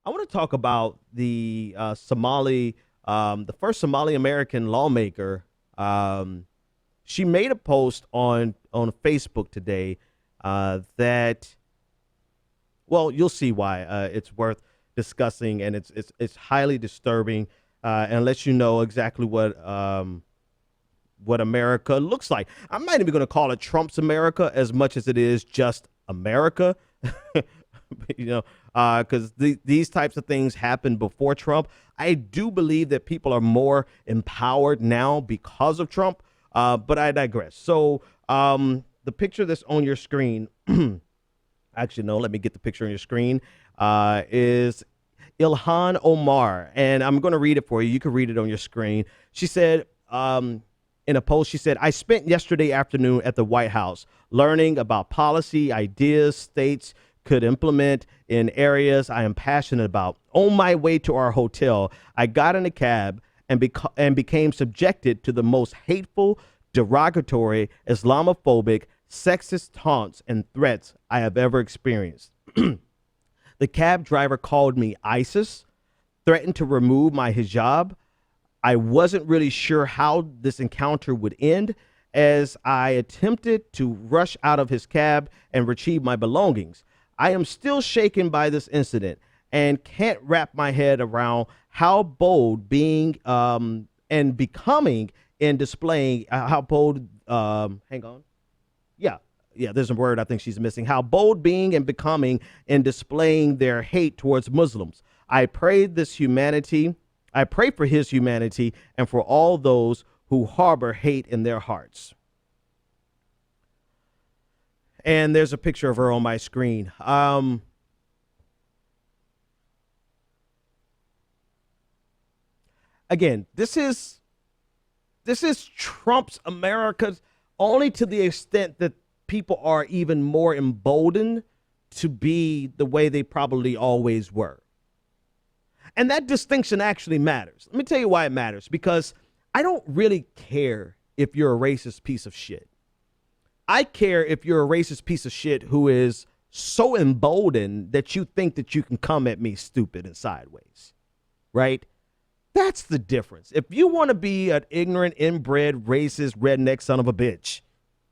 I want to talk about the first Somali-American lawmaker. She made a post on Facebook today that, well, you'll see why it's worth discussing, and it's highly disturbing, and lets you know exactly what America looks like. I'm not even going to call it Trump's America as much as it is just America. you know, because these types of things happened before Trump. I do believe that people are more empowered now because of Trump, but I digress. So the picture that's on your screen, actually, no, let me get the picture on your screen, is Ilhan Omar, and I'm going to read it for you. You can read it on your screen. She said, in a post, she said, I spent yesterday afternoon at the White House learning about policy ideas states could implement in areas I am passionate about. On my way to our hotel, I got in a cab and became subjected to the most hateful, derogatory, Islamophobic, sexist taunts and threats I have ever experienced. The cab driver called me ISIS, threatened to remove my hijab. I wasn't really sure how this encounter would end as I attempted to rush out of his cab and retrieve my belongings. I am still shaken by this incident and can't wrap my head around how bold being and becoming in displaying how bold hang on. Yeah, there's a word I think she's missing. How bold being and becoming in displaying their hate towards Muslims. I pray for his humanity and for all those who harbor hate in their hearts. And there's a picture of her on my screen. Again, this is Trump's America, only to the extent that people are even more emboldened to be the way they probably always were. And that distinction actually matters. Let me tell you why it matters, because I don't really care if you're a racist piece of shit. I care if you're a racist piece of shit who is so emboldened that you think that you can come at me stupid and sideways, right? That's the difference. If you want to be an ignorant, inbred, racist, redneck son of a bitch,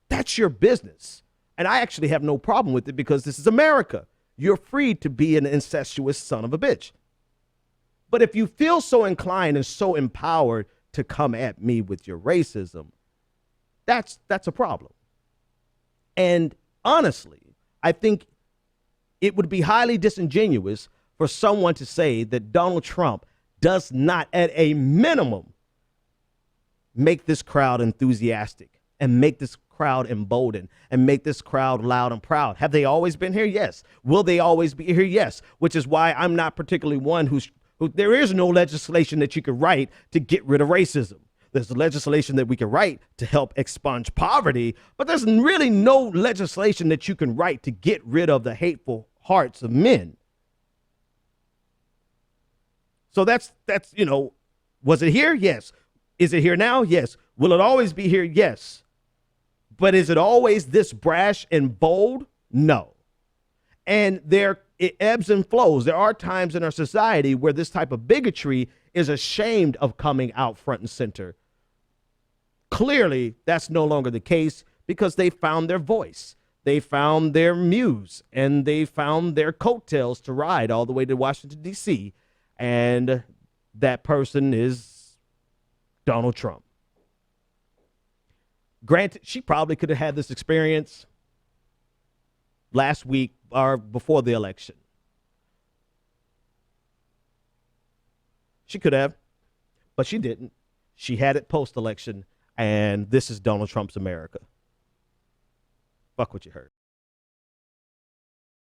that's your business. And I actually have no problem with it because this is America. You're free to be an incestuous son of a bitch. But if you feel so inclined and so empowered to come at me with your racism, that's a problem. And honestly, I think it would be highly disingenuous for someone to say that Donald Trump does not, at a minimum, make this crowd enthusiastic and make this crowd emboldened and make this crowd loud and proud. Have they always been here? Yes. Will they always be here? Yes. Which is why I'm not particularly one who there is no legislation that you could write to get rid of racism. There's legislation that we can write to help expunge poverty, but there's really no legislation that you can write to get rid of the hateful hearts of men. So that's, was it here? Yes. Is it here now? Yes. Will it always be here? Yes. But is it always this brash and bold? No. And it ebbs and flows. There are times in our society where this type of bigotry is ashamed of coming out front and center. Clearly, that's no longer the case because they found their voice. They found their muse, and they found their coattails to ride all the way to Washington, D.C., and that person is Donald Trump. Granted, she probably could have had this experience last week or before the election. She could have, but she didn't. She had it post-election, and this is Donald Trump's America. Fuck what you heard.